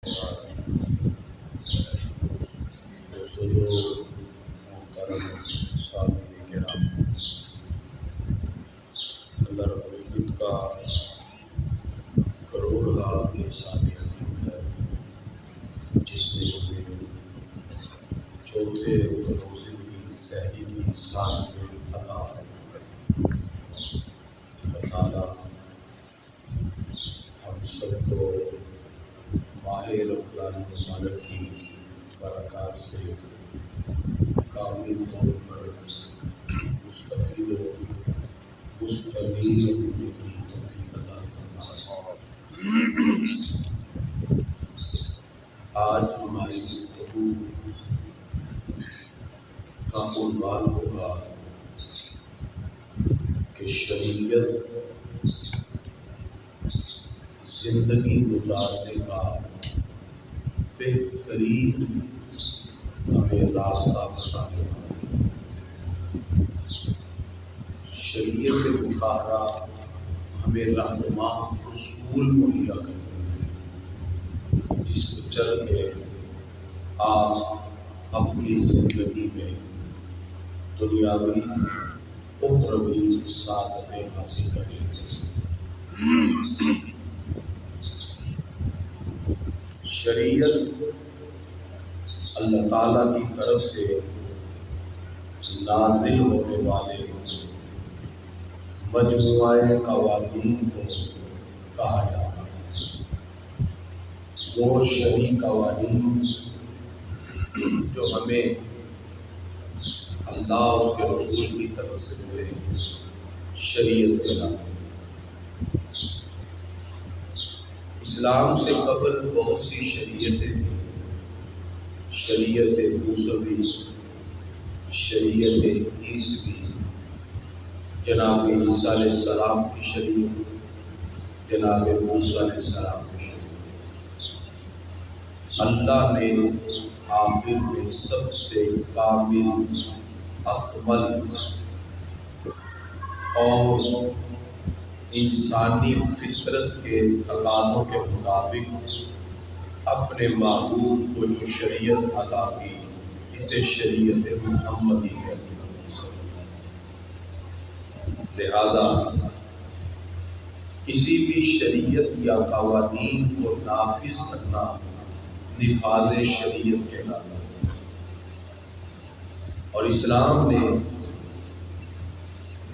بزرگ محترم سامعین کرام، اللہ رب العزت کا کروڑا احسان عظیم ہے جس نے ہمیں چوتھے روزے کی سحری کی ساتھ میں عطا فرمایا۔ اللہ تعالیٰ ہم سب کو ماہ رمضان مبارک کی برکات سے کامل طور پر مستفید و مستفید ہونے کی توفیق عطا فرمائے۔ آج ہماری گفتگو کا عنوان ہوگا کہ شریعت زندگی گزارنے کا بہترین ہمیں راستہ بتانے والا شریعت مطالعہ ہمیں رہنما اصول مہیا کرتی ہے جس کو چل کے آپ اپنی زندگی میں دنیاوی اخروی سعادتیں حاصل کر لیتے ہیں۔ شریعت اللہ تعالیٰ کی طرف سے نازل ہونے والے مجموعہ قوانین کو کہا جاتا ہے۔ وہ شرعی قوانین جو ہمیں اللہ اور اس کے رسول کی طرف سے ملے، شریعت کے نام۔ اسلام سے قبل بہت سی شریعتیں تھیں، شریعت موسوی، شریعت عیسوی، جناب عیسیٰ علیہ السلام کی شریعت، جناب موسیٰ علیہ السلام کی شریعت۔ اللہ نے آخر میں سب سے کامل، اکمل اور انسانی فطرت کے تقاضوں کے مطابق اپنے محبوب کو جو شریعت عطا کی، اسے شریعت محمدی کہتے ہیں۔ لہذا کسی بھی شریعت یا قوانین کو نافذ کرنا نفاذ شریعت کہلاتا ہے، اور اسلام نے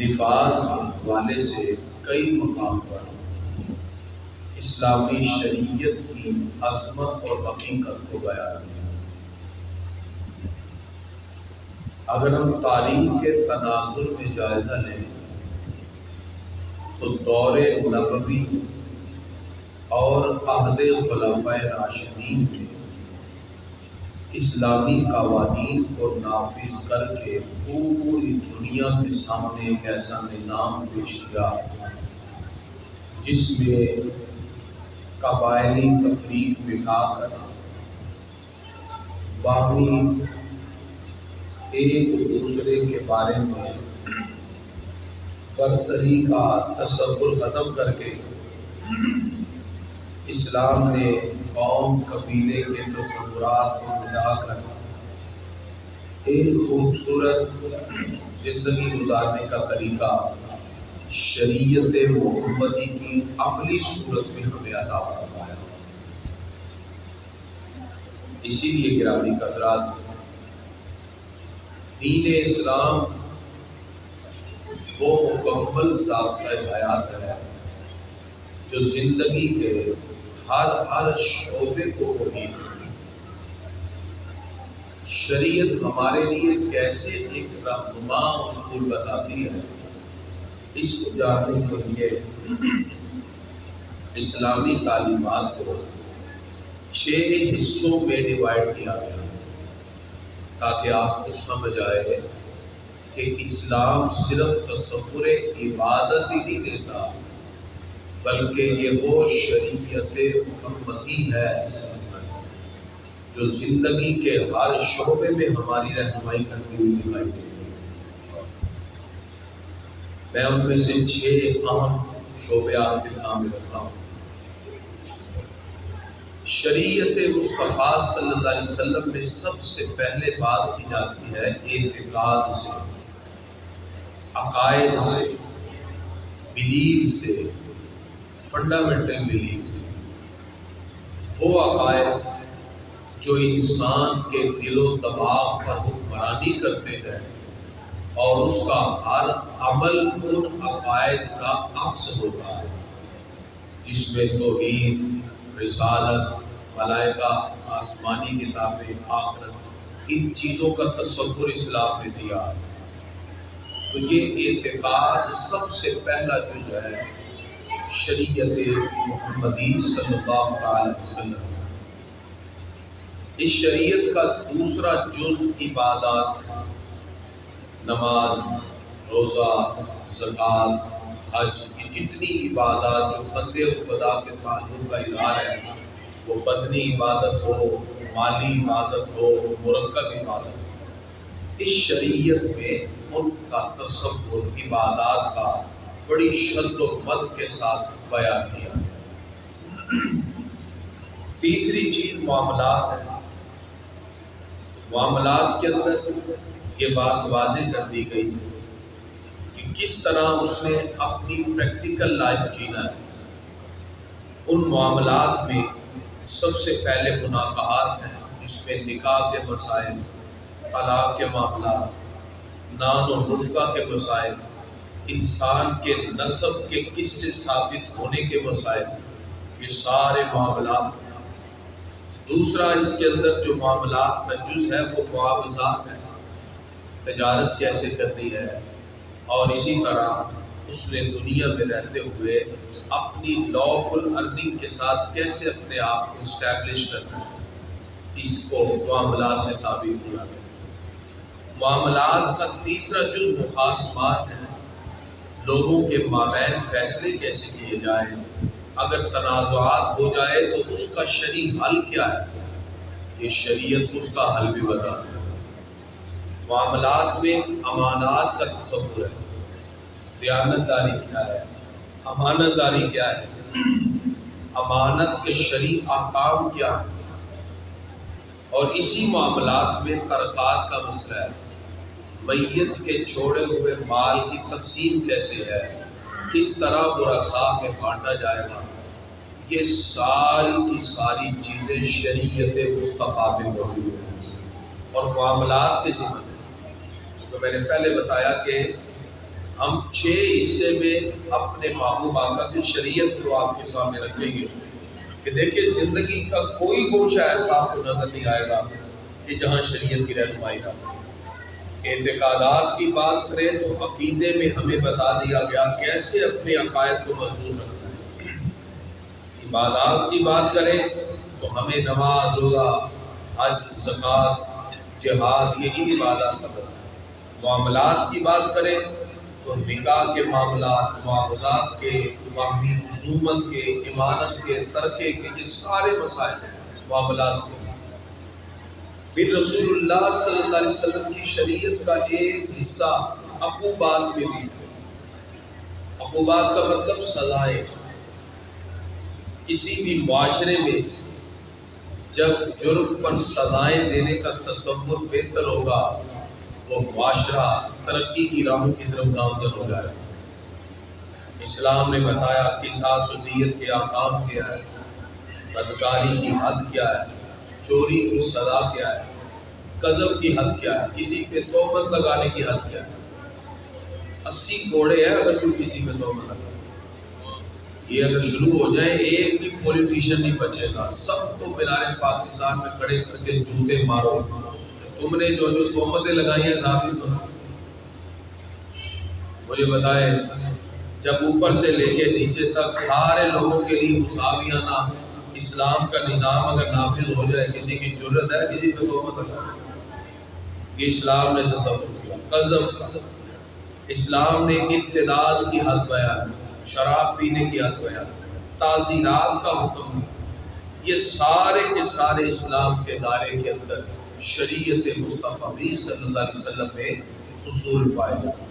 نفاذ کے حوالے سے کئی مقام پر اسلامی شریعت کی عظمت اور حقیقت کو بیان کیا۔ اگر ہم تاریخ کے تناظر میں جائزہ لیں تو دور نبوی اور عہد خلفائے راشدین میں اسلامی قوانین کو نافذ کر کے پوری دنیا کے سامنے ایک ایسا نظام پیش کیا جس میں قبائلی تفریق مٹا کر باہمی ایک دوسرے کے بارے میں برتری کا تصور ختم کر کے اسلام نے قوم قبیلے کے تصورات کو مٹا کر ایک خوبصورت زندگی گزارنے کا طریقہ شریعت محمدی کی عملی صورت میں ہمیں عطا فرمایا۔ اسی لیے گرامی حضرات، دین اسلام وہ مکمل ضابطۂ حیات ہے جو زندگی کے ہر شعبے کو محیط ہے۔ شریعت ہمارے لیے کیسے ایک رہنما اصول بتاتی ہے، اس کو جاننے کے لیے اسلامی تعلیمات کو 6 حصوں میں ڈیوائڈ کیا گیا تاکہ آپ کو سمجھ آئے کہ اسلام صرف تصور عبادت ہی نہیں دیتا، بلکہ یہ وہ شریعت محمدی ہے جو زندگی کے ہر شعبے میں ہماری رہنمائی کرتی ہوئی دکھائی دیتی ہے۔ میں ان میں سے 6 اہم شعبے آپ کے سامنے رکھا ہوں۔ شریعت مصطفیٰ صلی اللہ علیہ وسلم میں سب سے پہلے بات کی جاتی ہے اعتقاد سے، عقائد سے، بلیف سے، فنڈامنٹل بلیف سے، وہ عقائد جو انسان کے دل و دماغ پر حکمرانی کرتے ہیں اور اس کا ہر عمل ان عقائد کا عکس ہوتا ہے، جس میں توحید، رسالت، ملائکہ، آسمانی کتابیں، آخرت، ان چیزوں کا تصور اسلام نے دیا۔ تو یہ اعتقاد سب سے پہلا جز ہے شریعت محمدی صلی اللہ علیہ وسلم۔ اس شریعت کا دوسرا جز عبادات، نماز، روزہ، زکوٰۃ، حج، یہ کتنی عبادات جو بندے خدا کے تعلق کا اظہار ہے، وہ بدنی عبادت ہو، مالی عبادت ہو، مرکب عبادت، اس شریعت میں ان کا تصور عبادات کا بڑی شد و مد کے ساتھ بیان کیا۔ تیسری چیز معاملات ہے۔ معاملات کے اندر یہ بات واضح کر دی گئی کہ کس طرح اس نے اپنی پریکٹیکل لائف جینا ہے۔ ان معاملات میں سب سے پہلے مناقحات ہیں، جس میں نکاح کے مسائل، طلاق کے معاملات، نان و نسخہ کے مسائل، انسان کے نسب کے کس سے ثابت ہونے کے مسائل، یہ سارے معاملات۔ دوسرا اس کے اندر جو معاملات کا جز ہے وہ معاوضات ہے، تجارت کیسے کرنی ہے، اور اسی طرح اس نے دنیا میں رہتے ہوئے اپنی لافل ارننگ کے ساتھ کیسے اپنے آپ کو اسٹیبلش کرنا ہے، اس کو معاملات سے تعبیر کیا گیا۔ معاملات کا تیسرا جز مخاصمات ہے، لوگوں کے مابین فیصلے کیسے کیے جائیں، اگر تنازعات ہو جائے تو اس کا شرعی حل کیا ہے، یہ شریعت اس کا حل بھی بتاتی ہے۔ معاملات میں امانات کا تصور ہے، دیانت داری کیا ہے، امانت داری کیا ہے، امانت کے شرعی احکام کیا ہے، اور اسی معاملات میں ترکات کا مسئلہ ہے، میت کے چھوڑے ہوئے مال کی تقسیم کیسے ہے، کس طرح ورثاء میں بانٹا جائے گا، یہ ساری کی ساری چیزیں شریعت مصطفیٰ میں موجود ہیں۔ اور معاملات کے ذمہ تو میں نے پہلے بتایا کہ ہم 6 حصے میں اپنے محبوب آقا کی شریعت کو آپ کے سامنے رکھیں گے کہ دیکھیں زندگی کا کوئی گوشہ ایسا آپ کو نظر نہیں آئے گا کہ جہاں شریعت کی رہنمائی نہ ہو۔ اعتقادات کی بات کریں تو عقیدے میں ہمیں بتا دیا گیا کیسے اپنے عقائد کو مضبوط رکھنا ہے۔ عبادات کی بات کریں تو ہمیں نماز، روزہ، حج، زکوٰۃ، جہاد، یہی عبادات کا ہے۔ معاملات کی بات کریں تو نکاح کے معاملات، معاوضات کے، باہمی خصومت کے، امانت کے، ترکے کے، یہ سارے مسائل معاملات کے۔ پھر رسول اللہ صلی اللہ علیہ وسلم کی شریعت کا ایک حصہ عقوبات میں بھی، عقوبات کا مطلب سزائیں۔ کسی بھی معاشرے میں جب جرم پر سزائیں دینے کا تصور بہتر ہوگا، وہ معاشرہ ترقی کی راہوں کی طرف گامزن ہو جائے۔ اسلام نے بتایا قصاص و دیت کے احکام کیا ہے، بدکاری کی حد کیا ہے، چوری کی سزا کیا ہے، قذف کی حد کیا ہے، کسی پہ تہمت لگانے کی حد کیا ہے۔ 80 کوڑے ہیں اگر کوئی کسی پہ تہمت لگائے، یہ اگر شروع ہو جائے ایک بھی پولیٹیشین نہیں بچے گا، سب تو مینار پاکستان میں کھڑے کر کے جوتے مارو، تم نے جو تہمتیں لگائی ہیں ثابت کرو۔ مجھے بتائے جب اوپر سے لے کے نیچے تک سارے لوگوں کے لیے مساویانہ اسلام کا نظام اگر نافذ ہو جائے، کسی کی جرت ہے کسی پہ تہمت لگائے؟ یہ اسلام نے تصور کیا۔ قذف، اسلام نے ارتداد کی حد بیان، شراب پینے کی حد بیان، تعزیرات کا حکم، یہ سارے کے سارے اسلام کے دائرے کے اندر شریعت مصطفیٰ صلی اللہ علیہ وسلم میں اصول پائے جاتے ہیں۔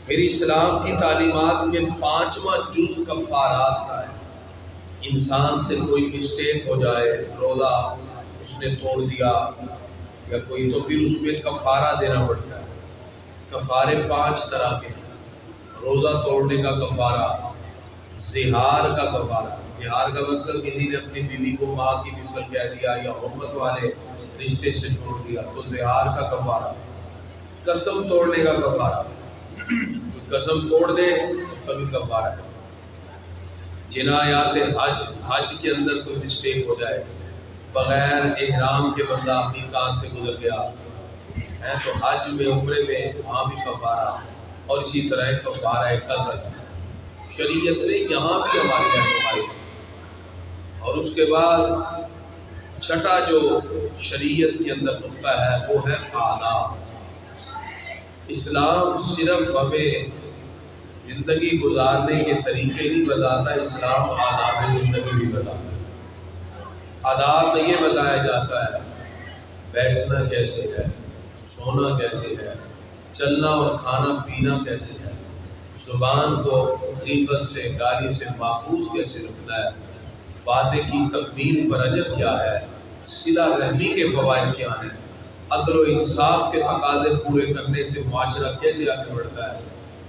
پھر اسلام کی تعلیمات میں 5واں جز کفارات کا ہے، انسان سے کوئی مسٹیک ہو جائے، روزہ اس نے توڑ دیا یا کوئی، تو پھر اس میں کفارہ دینا پڑتا ہے۔ کفارے 5 طرح کے ہیں۔ روزہ توڑنے کا کفارہ، زہار کا کفارہ، زہار کا مطلب کسی نے اپنی بیوی کو ماں کی مثل کہہ دیا یا حرمت والے رشتے سے چھوڑ دیا تو زہار کا کفارہ، قسم توڑنے کا کفارہ، کوئی قسم توڑ دے اس کا بھی کفارہ ہے، جنایات حج کے اندر کوئی مسٹیک ہو جائے، بغیر احرام کے بندہ میقات سے گزر گیا ہے تو حج میں عمرے میں وہاں بھی کفارہ، اور اسی طرح کفارہ قتل شریعت نے یہاں بھی ہماری رہنمائی۔ اور اس کے بعد چھٹا جو شریعت کے اندر نقطہ ہے وہ ہے آداب۔ اسلام صرف ہمیں زندگی گزارنے کے طریقے نہیں بتاتا، اسلام آداب زندگی بھی بتاتا ہے۔ آداب میں یہ بتایا جاتا ہے بیٹھنا کیسے ہے، سونا کیسے ہے، چلنا اور کھانا پینا کیسے ہے، زبان کو غیبت سے گالی سے محفوظ کیسے رکھنا ہے، وعدے کی تکمیل پر اجر کیا ہے، صلہ رحمی کے فوائد کیا ہیں، عدل و انصاف کے تقاضے پورے کرنے سے معاشرہ کیسے آگے بڑھتا ہے،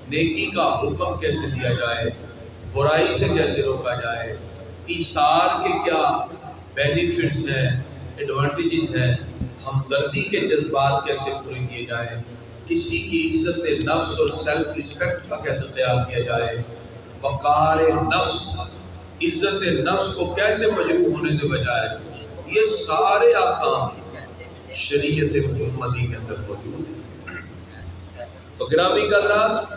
نیکی کا حکم کیسے دیا جائے، برائی سے کیسے روکا جائے، ایثار کے کیا بینیفٹس ہیں، ایڈوانٹیجز ہیں، ہمدردی کے جذبات کیسے پورے کیے جائیں، کسی کی عزت نفس اور سیلف رسپیکٹ کا کیسے خیال کیا جائے، وقار نفس، عزت نفس کو کیسے مجروح ہونے سے بچائے، یہ سارے احکام شریعت محمدی کے اندر موجود ہیں۔ تو گرامی قدرات،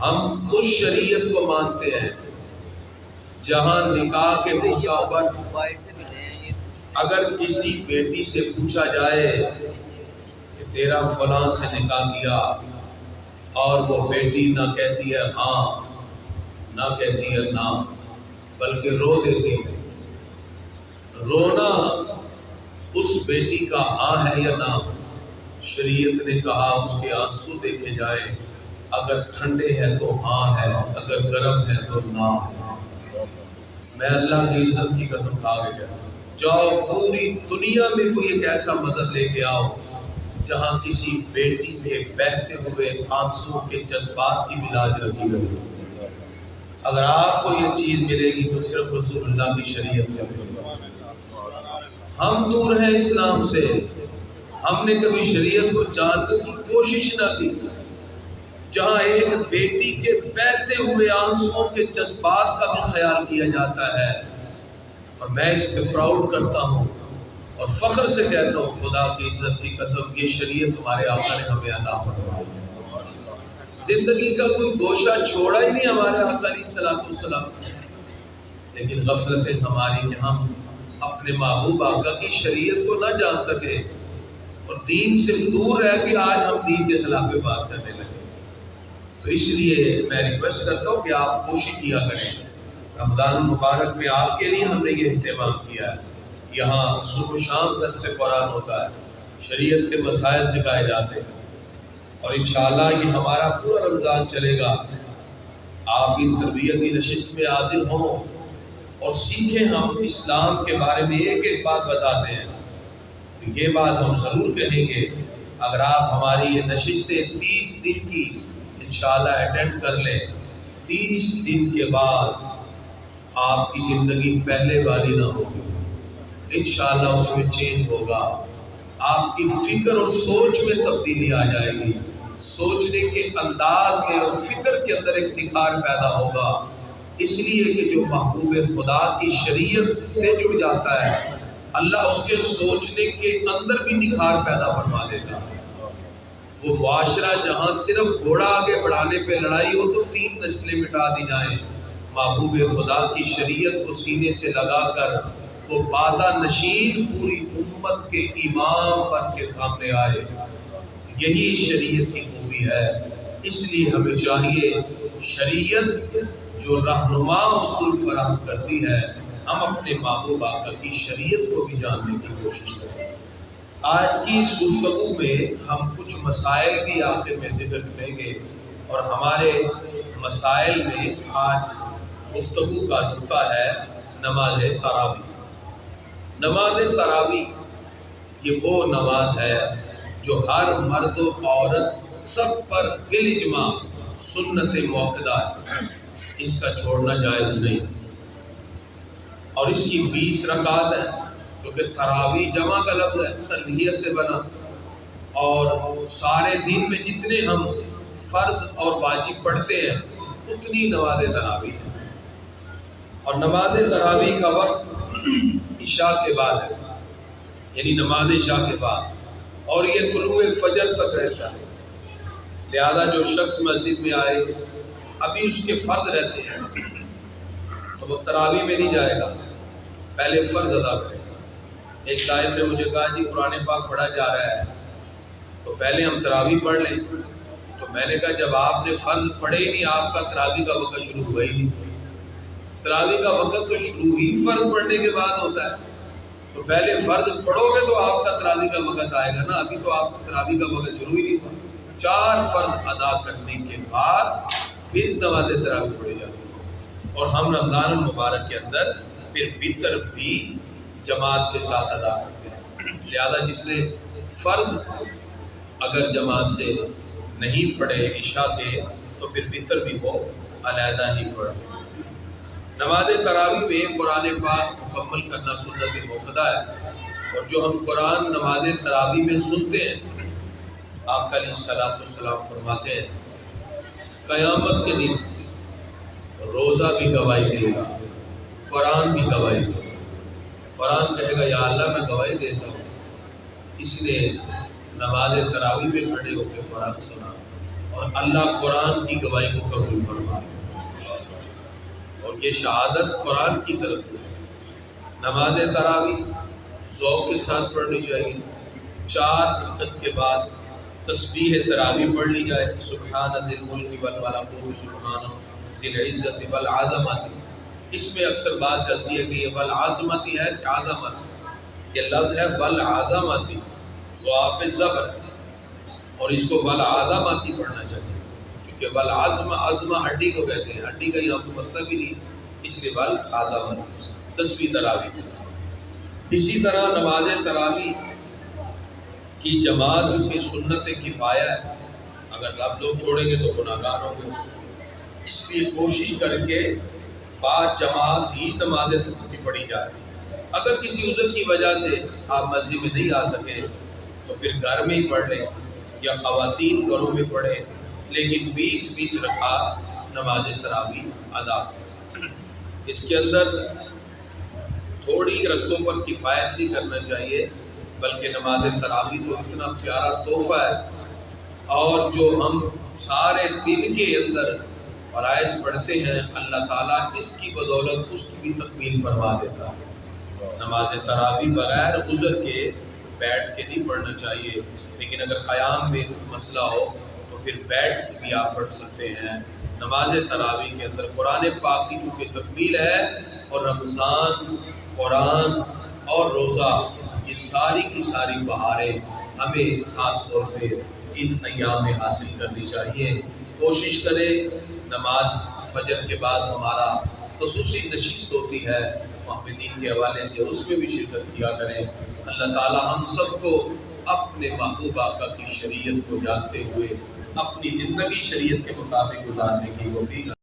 ہم اس شریعت کو مانتے ہیں جہاں نکاح کے موقع پر اگر کسی بیٹی سے پوچھا جائے کہ تیرا فلاں سے نکاح کیا اور وہ بیٹی نہ کہتی ہے ہاں نہ کہتی ہے نہ، بلکہ رو دیتی ہے، رونا اس بیٹی کا ہاں ہے یا نہ، شریعت نے کہا اس کے آنسو دیکھے جائیں، اگر ٹھنڈے ہیں تو ہاں ہے، اگر گرم ہے تو نہ ہے۔ میں اللہ کی عزت کی قسم کھا کے کہتا ہوں، جاؤ پوری دنیا میں کوئی ایک ایسا مدد لے کے آؤ جہاں کسی بیٹی کے بہتے ہوئے آنسو کے جذبات کی بھی لاج رکھی گئی۔ اگر آپ کو یہ چیز ملے گی تو صرف رسول اللہ کی شریعت میں۔ ہم دور ہیں اسلام سے، ہم نے کبھی شریعت کو جاننے کی کوشش نہ کی، جہاں ایک بیٹی کے بہتے ہوئے آنسوؤں کے جذبات کا بھی خیال کیا جاتا ہے۔ اور میں اس پہ پراؤڈ کرتا ہوں اور فخر سے کہتا ہوں، خدا کی عزت کی قسم، یہ شریعت ہمارے آقا نے ہمیں عطا فرمائی ہے۔ زندگی کا کوئی گوشہ چھوڑا ہی نہیں ہمارے آقا علیہ السلام، لیکن غفلت ہے ہماری کہ ہم اپنے محبوب آقا کی شریعت کو نہ جان سکے اور دین سے دور رہ کے آج ہم دین کے خلاف بات کرنے لگے۔ تو اس لیے میں ریکویسٹ کرتا ہوں کہ آپ کوشش کیا کریں۔ رمضان المبارک میں آپ کے لیے ہم نے یہ اہتمام کیا ہے، یہاں صبح و شام درس قرآن ہوتا ہے، شریعت کے مسائل سکھائے جاتے ہیں، اور انشاءاللہ یہ ہمارا پورا رمضان چلے گا۔ آپ کی تربیتی نشست میں حاضر ہوں اور سیکھیں، ہم اسلام کے بارے میں ایک ایک بات بتاتے ہیں۔ یہ بات ہم ضرور کہیں گے، اگر آپ ہماری یہ نشستیں 30 دن کی انشاءاللہ اٹینڈ کر لیں، 30 دن کے بعد آپ کی زندگی پہلے والی نہ ہوگی، انشاءاللہ اس میں چینج ہوگا، آپ کی فکر اور سوچ میں تبدیلی آ جائے گی، سوچنے کے انداز میں اور فکر کے اندر ایک نکھار پیدا ہوگا، اس لیے کہ جو محبوب خدا کی شریعت سے جڑ جاتا ہے اللہ اس کے سوچنے کے اندر بھی نکھار پیدا فرما دے گا۔ وہ معاشرہ جہاں صرف گھوڑا آگے بڑھانے پہ لڑائی ہو تو 3 نسلیں مٹا دی جائیں، محبوب خدا کی شریعت کو سینے سے لگا کر وہ بادہ نشین پوری امت کے امام بن کے سامنے آئے، یہی شریعت کی خوبی ہے۔ اس لیے ہمیں چاہیے شریعت جو رہنما اصول فراہم کرتی ہے، ہم اپنے محبوب آقا کی شریعت کو بھی جاننے کی کوشش کریں۔ آج کی اس گفتگو میں ہم کچھ مسائل بھی آخر میں ذکر کریں گے، اور ہمارے مسائل میں آج گفتگو کا نقطہ ہے نماز تراوی۔ نماز تراوی یہ وہ نماز ہے جو ہر مرد و عورت سب پر بال اجماع سنت موقدہ ہے، اس کا چھوڑنا جائز نہیں۔ اور اس کی 20 رکعات ہے، کیونکہ تراوی جمع کا لفظ ہے، تلویہ سے بنا، اور سارے دن میں جتنے ہم فرض اور واجب پڑھتے ہیں اتنی نماز تراوی ہے۔ اور نماز تراوی کا وقت عشاء کے بعد ہے، یعنی نماز عشاء کے بعد، اور یہ طلوع فجر تک رہتا ہے۔ لہذا جو شخص مسجد میں آئے، ابھی اس کے فرض رہتے ہیں، تو وہ تراوی میں نہیں جائے گا، پہلے فرض ادا کرے گا۔ ایک صاحب نے مجھے کہا جی قرآن پاک پڑھا جا رہا ہے تو پہلے ہم تراوی پڑھ لیں، تو میں نے کہا جب آپ نے فرض پڑھے ہی نہیں، آپ کا تراوی کا وقت شروع ہوا ہی نہیں۔ تراوی کا وقت تو شروع ہی فرض پڑھنے کے بعد ہوتا ہے، تو پہلے فرض پڑھو گے تو آپ کا تراوی کا وقت آئے گا نا، ابھی تو آپ کا تراوی کا وقت شروع ہی نہیں ہوا۔ 4 فرض ادا کرنے کے بعد پھر نماز تراوی پڑھی جاتی ہے، اور ہم رمضان المبارک کے اندر پھر وتر بھی جماعت کے ساتھ ادا کرتے ہیں۔ لہذا جس نے فرض اگر جماعت سے نہیں پڑھے عشاء کے، تو پھر وتر بھی وہ علیحدہ ہی پڑھے۔ نماز تراوی میں قرآن پاک مکمل کرنا سنت موقدہ ہے، اور جو ہم قرآن نماز تراوی میں سنتے ہیں، آپ علیہ الصلوۃ والسلام فرماتے ہیں قیامت کے دن روزہ بھی گواہی دے گا، قرآن بھی گواہی دے گا۔ قرآن کہے گا یا اللہ میں گواہی دیتا ہوں اس نے نماز تراوی میں کھڑے ہو کے قرآن سنا، اور اللہ قرآن کی گواہی کو قبول فرما۔ اور یہ شہادت قرآن کی طرف سے۔ نماز تراوی ذوق کے ساتھ پڑھنی چاہیے۔ 4 رکعت کے بعد تسبیح تراوی پڑھ لی جائے، سبحان ذی الملک والملکوت سبحان ذی العزت والعظمت۔ اس میں اکثر بات چلتی ہے کہ یہ والعظمت ہے کہ عظمت، یہ لفظ ہے والعظمت، ضعف زبر، اور اس کو والعظمت پڑھنا چاہیے، کیونکہ والعظم عظم ہڈی کو کہتے ہیں، ہڈی کا یہاں تو مطلب ہی نہیں، اس لیے والعظمت تسبیح تراوی۔ اسی طرح نماز تراوی کی جماعت چونکہ سنت کفایہ ہے، اگر آپ لوگ چھوڑیں گے تو گناہ گار ہوں گے، اس لیے کوشش کر کے بعد جماعت ہی نماز تراوی پڑھی جائے۔ اگر کسی عذر کی وجہ سے آپ مسجد میں نہیں آ سکے تو پھر گھر میں ہی پڑھ لیں، یا خواتین گھروں میں پڑھیں، لیکن 20 رکعات نماز تراوی ادا کریں۔ اس کے اندر تھوڑی رکعتوں پر کفایت نہیں کرنا چاہیے، بلکہ نماز تراوی تو اتنا پیارا تحفہ ہے، اور جو ہم سارے دن کے اندر فرائض پڑھتے ہیں اللہ تعالیٰ اس کی بدولت اس کی بھی تکمیل فرما دیتا ہے۔ نماز تراوی بغیر عذر کے بیٹھ کے نہیں پڑھنا چاہیے، لیکن اگر قیام میں مسئلہ ہو تو پھر بیٹھ کے بھی آپ پڑھ سکتے ہیں۔ نماز تراوی کے اندر قرآن پاک کی چونکہ تکمیل ہے، اور رمضان، قرآن اور روزہ یہ ساری کی ساری بہاریں ہمیں خاص طور پہ ان ایام میں حاصل کرنی چاہیے۔ کوشش کریں نماز فجر کے بعد ہمارا خصوصی نشست ہوتی ہے محمدین کے حوالے سے، اس میں بھی شرکت کیا کریں۔ اللہ تعالی ہم سب کو اپنے محبوب آقا کی شریعت کو جانتے ہوئے اپنی زندگی شریعت کے مطابق گزارنے کی توفیق